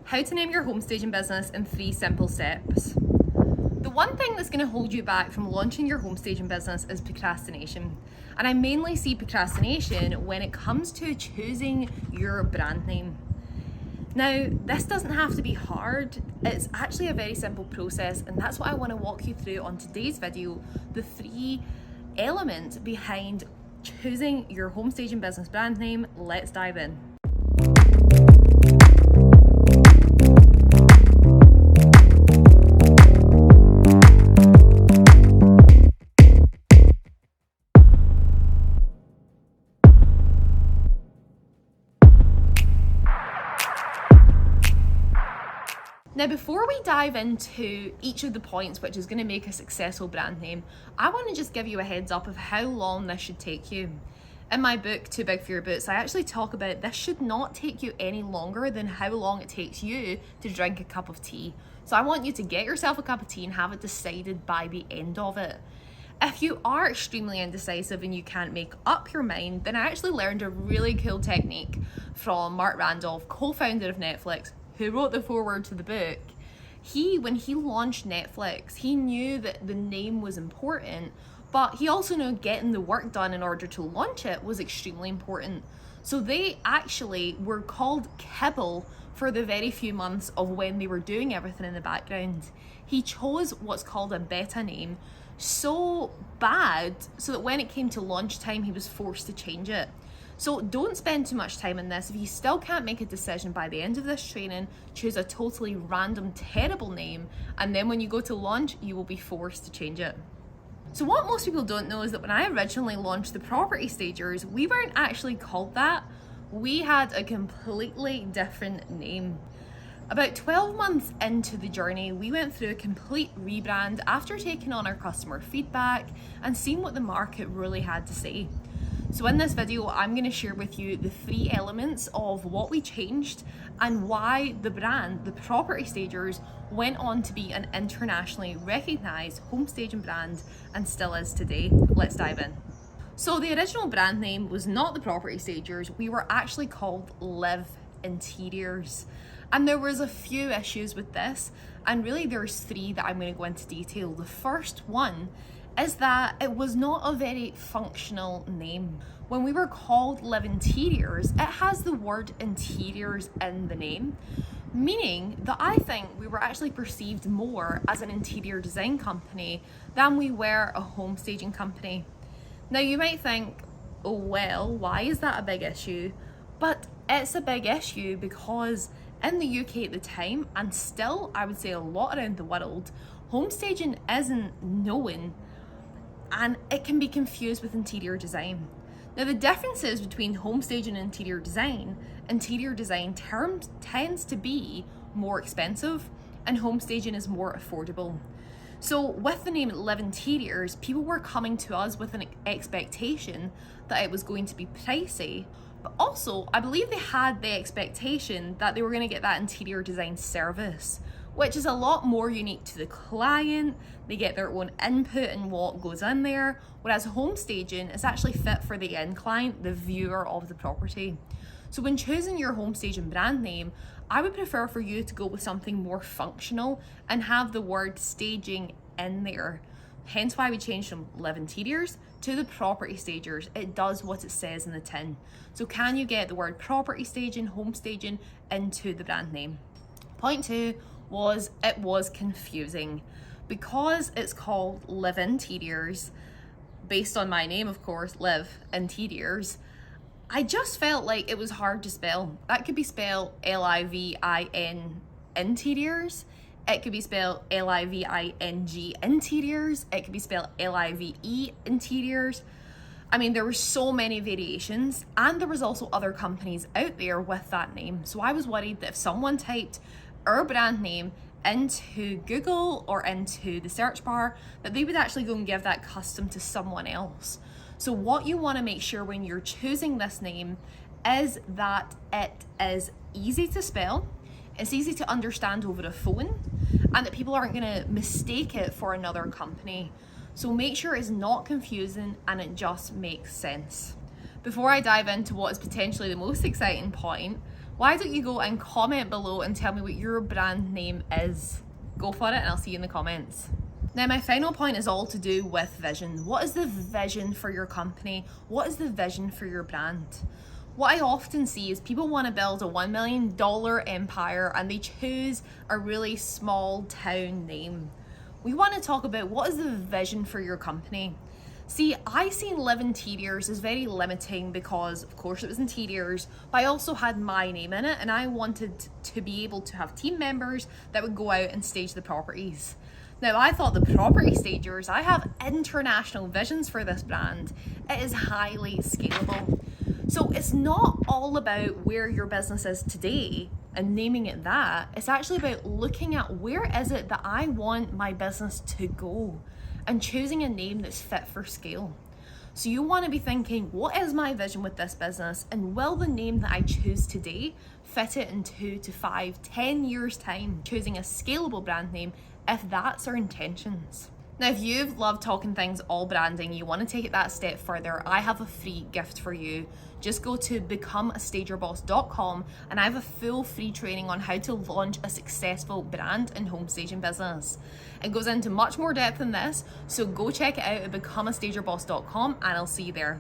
How to name your home staging business in 3 simple steps. The one thing that's going to hold you back from launching your home staging business is procrastination. And I mainly see procrastination when it comes to choosing your brand name. Now, this doesn't have to be hard. It's actually a very simple process, and that's what I want to walk you through on today's video, the 3 elements behind choosing your home staging business brand name. Let's dive in. Now, before we dive into each of the points which is going to make a successful brand name, I want to just give you a heads up of how long this should take you. In my book, Too Big for Your Boots, I actually talk about this should not take you any longer than how long it takes you to drink a cup of tea. So I want you to get yourself a cup of tea and have it decided by the end of it. If you are extremely indecisive and you can't make up your mind, then I actually learned a really cool technique from Mark Randolph, co-founder of Netflix, who wrote the foreword to the book. When he launched Netflix, he knew that the name was important, but he also knew getting the work done in order to launch it was extremely important. So they actually were called Kibble for the very few months of when they were doing everything in the background. He chose what's called a beta name so bad so that when it came to launch time, he was forced to change it. So don't spend too much time on this. If you still can't make a decision by the end of this training, choose a totally random, terrible name, and then when you go to launch, you will be forced to change it. So what most people don't know is that when I originally launched the Property Stagers, we weren't actually called that. We had a completely different name. About 12 months into the journey, we went through a complete rebrand after taking on our customer feedback and seeing what the market really had to say. So in this video, I'm going to share with you the 3 elements of what we changed and why the brand, the Property Stagers, went on to be an internationally recognized home staging brand and still is today. Let's dive in. So the original brand name was not the Property Stagers. We were actually called Live Interiors. And there was a few issues with this, and really there's 3 that I'm going to go into detail. The first one is that it was not a very functional name. When we were called Live Interiors, it has the word interiors in the name, meaning that I think we were actually perceived more as an interior design company than we were a home staging company. Now you might think, oh well, why is that a big issue? But it's a big issue because in the UK at the time, and still I would say a lot around the world, home staging isn't known and it can be confused with interior design. Now the differences between home staging and interior design tends to be more expensive and home staging is more affordable. So with the name Live Interiors, people were coming to us with an expectation that it was going to be pricey, but also I believe they had the expectation that they were going to get that interior design service, which is a lot more unique to the client. They get their own input in what goes in there, whereas home staging is actually fit for the end client, the viewer of the property. So when choosing your home staging brand name, I would prefer for you to go with something more functional and have the word staging in there. Hence why we changed from Live Interiors to the Property Stagers. It does what it says in the tin. So can you get the word property staging, home staging into the brand name? Point 2 was it was confusing. Because it's called Live Interiors, based on my name of course, Live Interiors, I just felt like it was hard to spell. That could be spelled L-I-V-I-N Interiors. It could be spelled L-I-V-I-N-G Interiors. It could be spelled L-I-V-E Interiors. I mean, there were so many variations, and there was also other companies out there with that name. So I was worried that if someone typed our brand name into Google or into the search bar, that they would actually go and give that custom to someone else. So what you want to make sure when you're choosing this name is that it is easy to spell, it's easy to understand over a phone, and that people aren't going to mistake it for another company. So make sure it's not confusing and it just makes sense. Before I dive into what is potentially the most exciting point, Why don't you go and comment below and tell me what your brand name is? Go for it and I'll see you in the comments. Now, my final point is all to do with vision. What is the vision for your company? What is the vision for your brand? What I often see is people want to build a $1 million empire and they choose a really small town name. We want to talk about what is the vision for your company. See, I seen Live Interiors as very limiting because, of course, it was interiors, but I also had my name in it and I wanted to be able to have team members that would go out and stage the properties. Now, I thought the property stagers, I have international visions for this brand. It is highly scalable. So it's not all about where your business is today and naming it that. It's actually about looking at where is it that I want my business to go and choosing a name that's fit for scale. So you want to be thinking, what is my vision with this business? And will the name that I choose today fit it in 2 to 5, 10 years time? Choosing a scalable brand name if that's our intentions. Now, if you've loved talking things all branding, you want to take it that step further, I have a free gift for you. Just go to becomeastagerboss.com and I have a full free training on how to launch a successful brand and home staging business. It goes into much more depth than this, so go check it out at becomeastagerboss.com and I'll see you there.